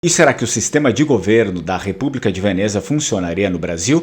E será que o sistema de governo da República de Veneza funcionaria no Brasil?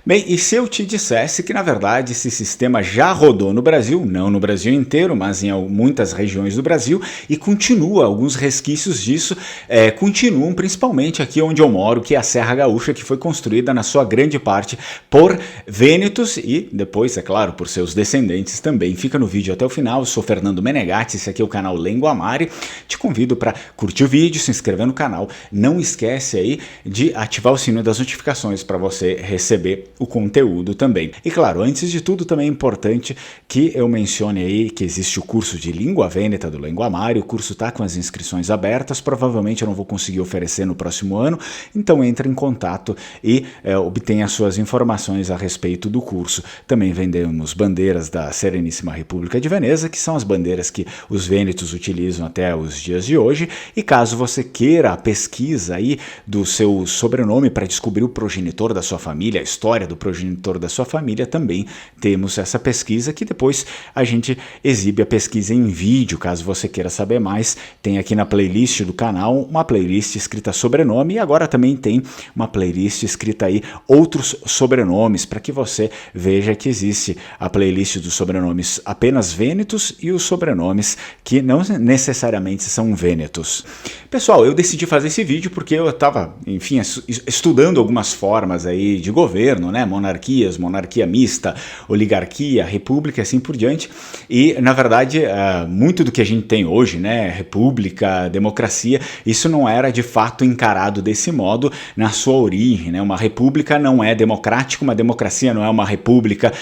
Bem, e se eu te dissesse que, na verdade, esse sistema já rodou no Brasil, não no Brasil inteiro, mas em muitas regiões do Brasil, e continua, alguns resquícios disso continuam principalmente aqui onde eu moro, que é a Serra Gaúcha, que foi construída na sua grande parte por vênetos e depois, é claro, por seus descendentes também. Fica no vídeo até o final. Eu sou Fernando Menegatti, esse aqui é o canal Lengoamare. Te convido para curtir o vídeo, se inscrever no canal. Não esquece aí de ativar o sininho das notificações para você receber o conteúdo também. E claro, antes de tudo também é importante que eu mencione aí que existe o curso de Língua Vêneta do Lengoamare. O curso está com as inscrições abertas, provavelmente eu não vou conseguir oferecer no próximo ano, então entre em contato e obtenha as suas informações a respeito do curso. Também vendemos bandeiras da Sereníssima República de Veneza, que são as bandeiras que os vênetos utilizam até os dias de hoje, e caso você queira a pesquisa aí do seu sobrenome para descobrir o progenitor da sua família, a história do progenitor da sua família, também temos essa pesquisa que depois a gente exibe a pesquisa em vídeo. Caso você queira saber mais, tem aqui na playlist do canal uma playlist escrita sobrenome, e agora também tem uma playlist escrita aí outros sobrenomes, para que você veja que existe a playlist dos sobrenomes apenas vênetos e os sobrenomes que não necessariamente são vênetos. Pessoal, eu decidi fazer esse vídeo porque eu estava, enfim, estudando algumas formas aí de governo, né? Monarquias, monarquia mista, oligarquia, república e assim por diante. E, na verdade, muito do que a gente tem hoje, né? República, democracia, isso não era de fato encarado desse modo na sua origem, né? Uma república não é democrática, uma democracia não é uma república,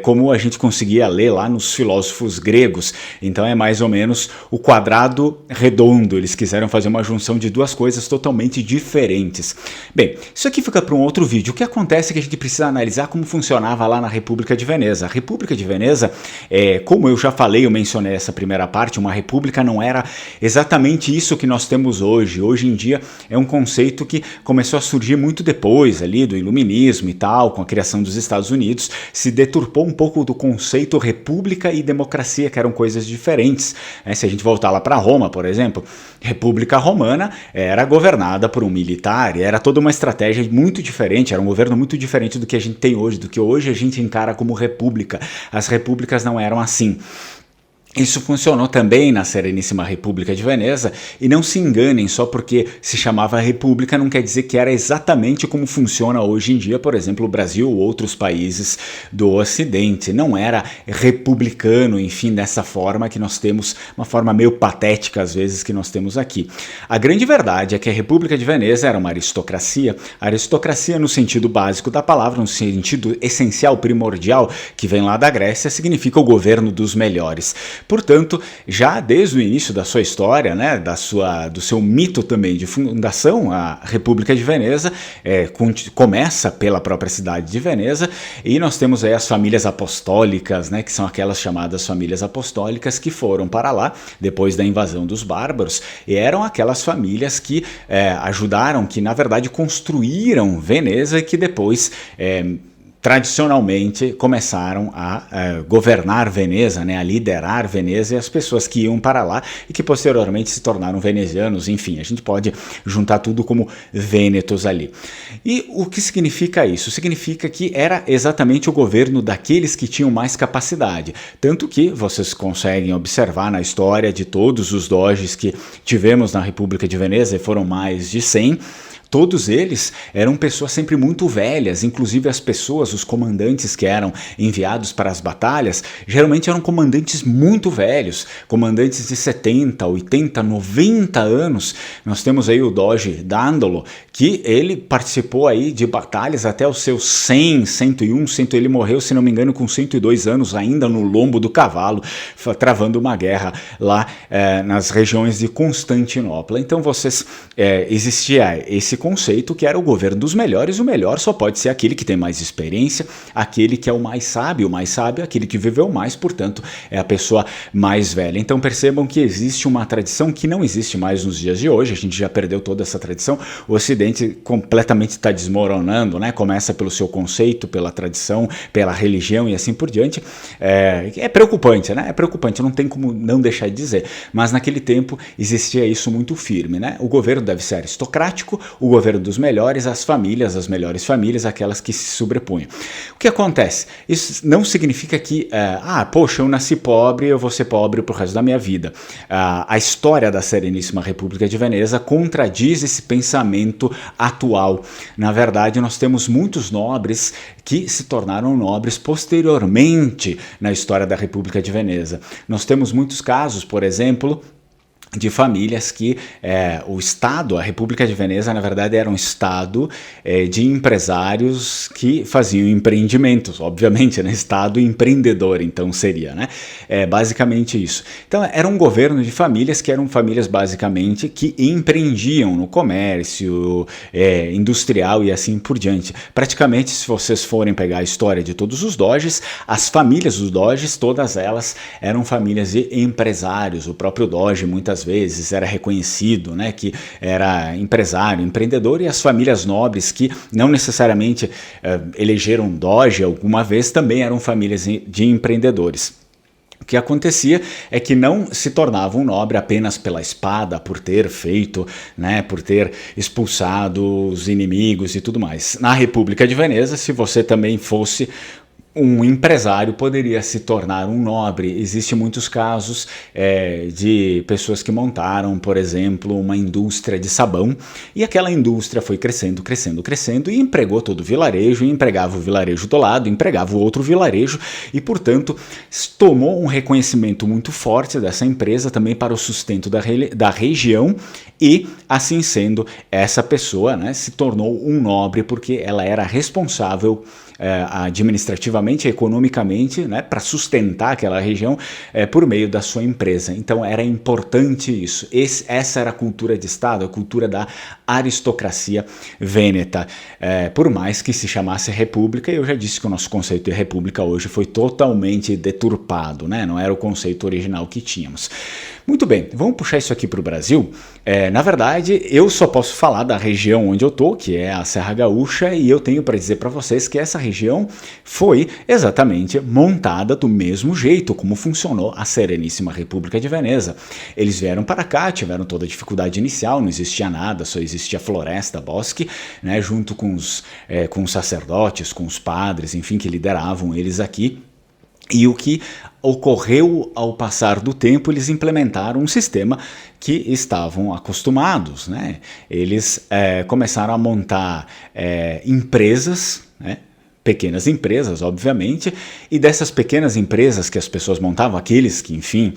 como a gente conseguia ler lá nos filósofos gregos. Então é mais ou menos o quadrado redondo. Eles quiseram fazer uma junção de duas coisas totalmente diferentes. Bem, isso aqui fica para um outro vídeo. O que acontece é que a gente precisa analisar como funcionava lá na República de Veneza. A República de Veneza, como eu já falei, eu mencionei essa primeira parte, uma república não era exatamente isso que nós temos hoje. Hoje em dia é um conceito que começou a surgir muito depois ali do iluminismo e tal, com a criação dos Estados Unidos, se deturpou um pouco do conceito república e democracia, que eram coisas diferentes. Se a gente voltar lá para Roma, por exemplo, República Romana era governada por um militar, e era toda uma estratégia muito diferente, era um governo muito diferente do que a gente tem hoje, do que hoje a gente encara como república. As repúblicas não eram assim. Isso funcionou também na Sereníssima República de Veneza, e não se enganem, só porque se chamava república não quer dizer que era exatamente como funciona hoje em dia, por exemplo, o Brasil ou outros países do Ocidente. Não era republicano, enfim, dessa forma que nós temos, uma forma meio patética às vezes que nós temos aqui. A grande verdade é que a República de Veneza era uma aristocracia no sentido básico da palavra, no sentido essencial, primordial, que vem lá da Grécia, significa o governo dos melhores. Portanto, já desde o início da sua história, né, do seu mito também de fundação, a República de Veneza começa pela própria cidade de Veneza, e nós temos aí as famílias apostólicas, né, que são aquelas chamadas famílias apostólicas que foram para lá depois da invasão dos bárbaros, e eram aquelas famílias que ajudaram, que na verdade construíram Veneza, e que depois tradicionalmente começaram a governar Veneza, né, a liderar Veneza, e as pessoas que iam para lá e que posteriormente se tornaram venezianos. Enfim, a gente pode juntar tudo como vênetos ali. E o que significa isso? Significa que era exatamente o governo daqueles que tinham mais capacidade, tanto que vocês conseguem observar na história de todos os doges que tivemos na República de Veneza, e foram mais de 100, todos eles eram pessoas sempre muito velhas, inclusive as pessoas, os comandantes que eram enviados para as batalhas, geralmente eram comandantes muito velhos, comandantes de 70, 80, 90 anos. Nós temos aí o Doge Dandolo, que ele participou aí de batalhas até os seus 100, 101, ele morreu, se não me engano, com 102 anos, ainda no lombo do cavalo, travando uma guerra lá nas regiões de Constantinopla. Então existia esse conceito que era o governo dos melhores. O melhor só pode ser aquele que tem mais experiência, aquele que é o mais sábio é aquele que viveu mais, portanto é a pessoa mais velha. Então percebam que existe uma tradição que não existe mais nos dias de hoje, a gente já perdeu toda essa tradição, o Ocidente completamente está desmoronando, né? Começa pelo seu conceito, pela tradição, pela religião e assim por diante. É preocupante, né? É preocupante, não tem como não deixar de dizer, mas naquele tempo existia isso muito firme, né? O governo deve ser aristocrático, o governo dos melhores, as melhores famílias, aquelas que se sobrepunham. O que acontece? Isso não significa que, poxa, eu nasci pobre, eu vou ser pobre pro resto da minha vida. A história da Sereníssima República de Veneza contradiz esse pensamento atual. Na verdade, nós temos muitos nobres que se tornaram nobres posteriormente na história da República de Veneza. Nós temos muitos casos, por exemplo, de famílias que o Estado, a República de Veneza, na verdade, era um Estado de empresários que faziam empreendimentos, obviamente, né? Estado empreendedor, então seria, né? Basicamente isso. Então, era um governo de famílias que eram famílias, basicamente, que empreendiam no comércio industrial e assim por diante. Praticamente, se vocês forem pegar a história de todos os doges, as famílias dos doges, todas elas eram famílias de empresários. O próprio doge, muitas vezes era reconhecido, né, que era empresário, empreendedor, e as famílias nobres que não necessariamente elegeram doge alguma vez também eram famílias de empreendedores. O que acontecia é que não se tornava um nobre apenas pela espada, por ter feito, né, por ter expulsado os inimigos e tudo mais. Na República de Veneza, se você também fosse um empresário, poderia se tornar um nobre. Existem muitos casos de pessoas que montaram, por exemplo, uma indústria de sabão, e aquela indústria foi crescendo, crescendo, crescendo, e empregou todo o vilarejo, e empregava o vilarejo do lado, empregava o outro vilarejo, e, portanto, tomou um reconhecimento muito forte dessa empresa também para o sustento da região, e, assim sendo, essa pessoa, né, se tornou um nobre porque ela era responsável administrativamente, economicamente, né, para sustentar aquela região por meio da sua empresa. Então era importante isso. Essa era a cultura de Estado, a cultura da aristocracia vêneta. Por mais que se chamasse república, eu já disse que o nosso conceito de república hoje foi totalmente deturpado, né? Não era o conceito original que tínhamos. Muito bem, vamos puxar isso aqui para o Brasil. Na verdade, eu só posso falar da região onde eu estou, que é a Serra Gaúcha, e eu tenho para dizer para vocês que essa região foi exatamente montada do mesmo jeito como funcionou a Sereníssima República de Veneza. Eles vieram para cá, tiveram toda a dificuldade inicial, não existia nada, só existia floresta, bosque, né, junto com os sacerdotes, com os padres, enfim, que lideravam eles aqui. E o que ocorreu ao passar do tempo, eles implementaram um sistema que estavam acostumados, né? Eles começaram a montar empresas, né? Pequenas empresas, obviamente, e dessas pequenas empresas que as pessoas montavam, aqueles que, enfim,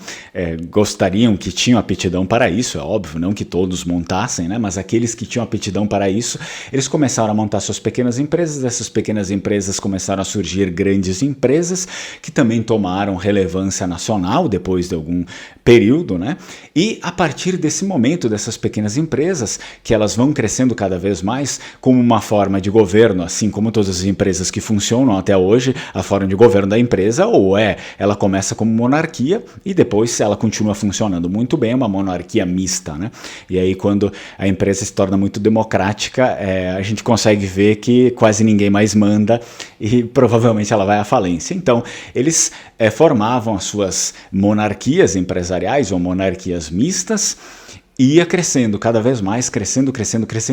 gostariam, que tinham aptidão para isso, é óbvio, não que todos montassem, né, mas aqueles que tinham aptidão para isso, eles começaram a montar suas pequenas empresas, dessas pequenas empresas começaram a surgir grandes empresas, que também tomaram relevância nacional depois de algum período, né, e a partir desse momento, dessas pequenas empresas, que elas vão crescendo cada vez mais como uma forma de governo, assim como todas as empresas que funcionam até hoje, a forma de governo da empresa, ou ela começa como monarquia e depois ela continua funcionando muito bem, uma monarquia mista, né? E aí quando a empresa se torna muito democrática, a gente consegue ver que quase ninguém mais manda e provavelmente ela vai à falência. Então, eles formavam as suas monarquias empresariais ou monarquias mistas, e ia crescendo cada vez mais, crescendo,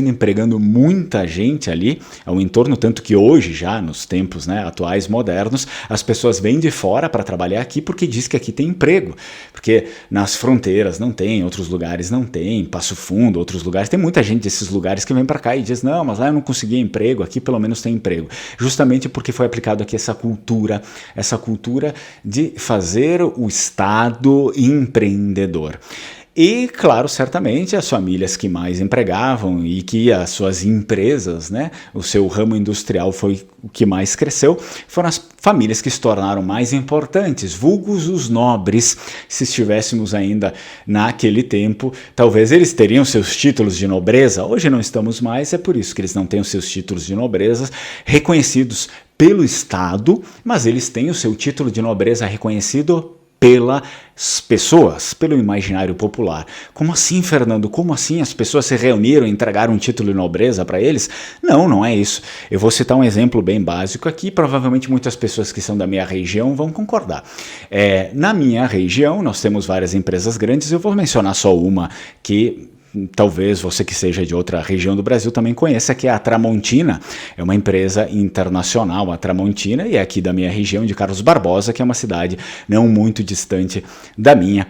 empregando muita gente ali ao entorno, tanto que hoje já, nos tempos, né, atuais, modernos, as pessoas vêm de fora para trabalhar aqui porque diz que aqui tem emprego, porque nas fronteiras não tem, outros lugares não tem, Passo Fundo, outros lugares, tem muita gente desses lugares que vem para cá e diz, não, mas lá eu não consegui emprego, aqui pelo menos tem emprego, justamente porque foi aplicado aqui essa cultura de fazer o Estado empreendedor. E, claro, certamente as famílias que mais empregavam e que as suas empresas, né, o seu ramo industrial foi o que mais cresceu, foram as famílias que se tornaram mais importantes, vulgos os nobres. Se estivéssemos ainda naquele tempo, talvez eles teriam seus títulos de nobreza. Hoje não estamos mais, é por isso que eles não têm os seus títulos de nobreza reconhecidos pelo Estado, mas eles têm o seu título de nobreza reconhecido pelas pessoas, pelo imaginário popular. Como assim, Fernando? Como assim as pessoas se reuniram e entregaram um título de nobreza para eles? Não, não é isso. Eu vou citar um exemplo bem básico aqui, provavelmente muitas pessoas que são da minha região vão concordar. Na minha região, nós temos várias empresas grandes, eu vou mencionar só uma que talvez você que seja de outra região do Brasil também conheça, que é a Tramontina. É uma empresa internacional, a Tramontina, e é aqui da minha região, de Carlos Barbosa, que é uma cidade não muito distante da minha.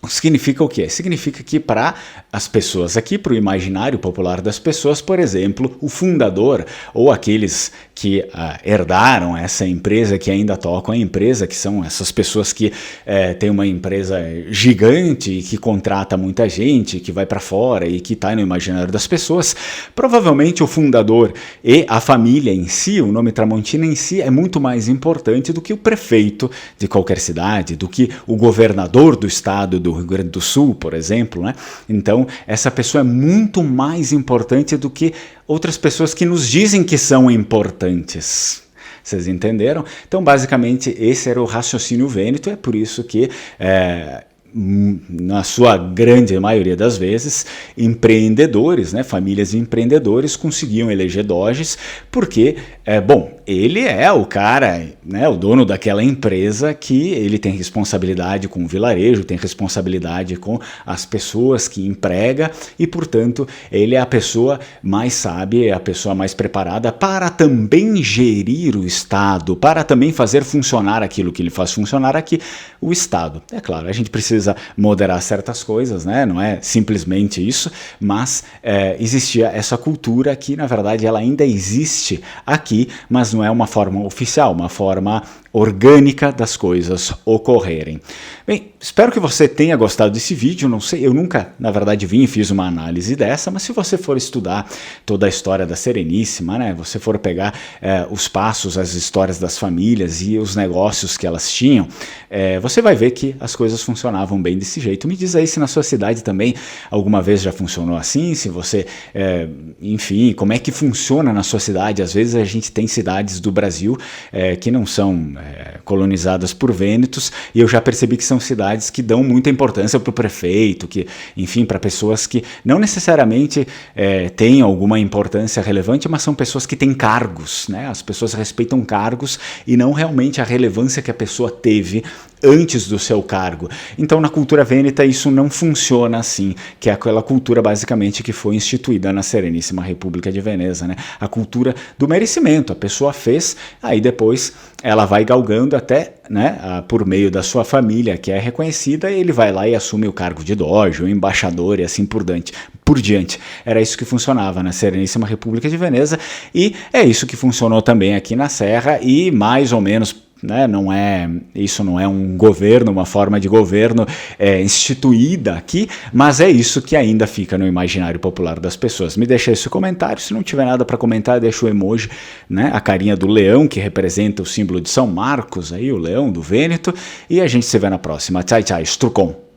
Significa o quê? Significa que para as pessoas aqui, para o imaginário popular das pessoas, por exemplo, o fundador ou aqueles que herdaram essa empresa, que ainda tocam a empresa, que são essas pessoas que têm uma empresa gigante, que contrata muita gente, que vai para fora e que está no imaginário das pessoas, provavelmente o fundador e a família em si, o nome Tramontina em si, é muito mais importante do que o prefeito de qualquer cidade, do que o governador do estado do Rio Grande do Sul, por exemplo, né? Então, essa pessoa é muito mais importante do que outras pessoas que nos dizem que são importantes. Vocês entenderam? Então, basicamente, esse era o raciocínio Vêneto, é por isso que na sua grande maioria das vezes, empreendedores, né, famílias de empreendedores conseguiam eleger doges, porque, ele é o cara, né, o dono daquela empresa que ele tem responsabilidade com o vilarejo, tem responsabilidade com as pessoas que emprega e, portanto, ele é a pessoa mais sábia, é a pessoa mais preparada para também gerir o Estado, para também fazer funcionar aquilo que ele faz funcionar aqui, o Estado. É claro, a gente precisa moderar certas coisas, né? Não é simplesmente isso, mas existia essa cultura que, na verdade, ela ainda existe aqui, mas não é uma forma oficial, uma forma orgânica das coisas ocorrerem. Bem, espero que você tenha gostado desse vídeo. Não sei, eu nunca, na verdade, vim e fiz uma análise dessa, mas se você for estudar toda a história da Sereníssima, né, você for pegar os passos, as histórias das famílias e os negócios que elas tinham, você vai ver que as coisas funcionavam bem desse jeito. Me diz aí se na sua cidade também alguma vez já funcionou assim, se você, enfim, como é que funciona na sua cidade. Às vezes a gente tem cidades do Brasil que não são colonizadas por vênetos, e eu já percebi que são cidades que dão muita importância para o prefeito, que, enfim, para pessoas que não necessariamente têm alguma importância relevante, mas são pessoas que têm cargos, né? As pessoas respeitam cargos e não realmente a relevância que a pessoa teve antes do seu cargo. Então, na cultura vêneta, isso não funciona assim, que é aquela cultura, basicamente, que foi instituída na Sereníssima República de Veneza, né? A cultura do merecimento. A pessoa fez, aí depois ela vai galgando até, né, por meio da sua família, que é reconhecida, e ele vai lá e assume o cargo de doge, o embaixador e assim por diante. Era isso que funcionava na Sereníssima República de Veneza, e é isso que funcionou também aqui na Serra, e mais ou menos, né, isso não é um governo, uma forma de governo instituída aqui, mas é isso que ainda fica no imaginário popular das pessoas. Me deixa esse comentário, se não tiver nada para comentar, deixa o emoji, né, a carinha do leão, que representa o símbolo de São Marcos, aí, o leão do Vêneto, e a gente se vê na próxima. Tchau, tchau, Strucon.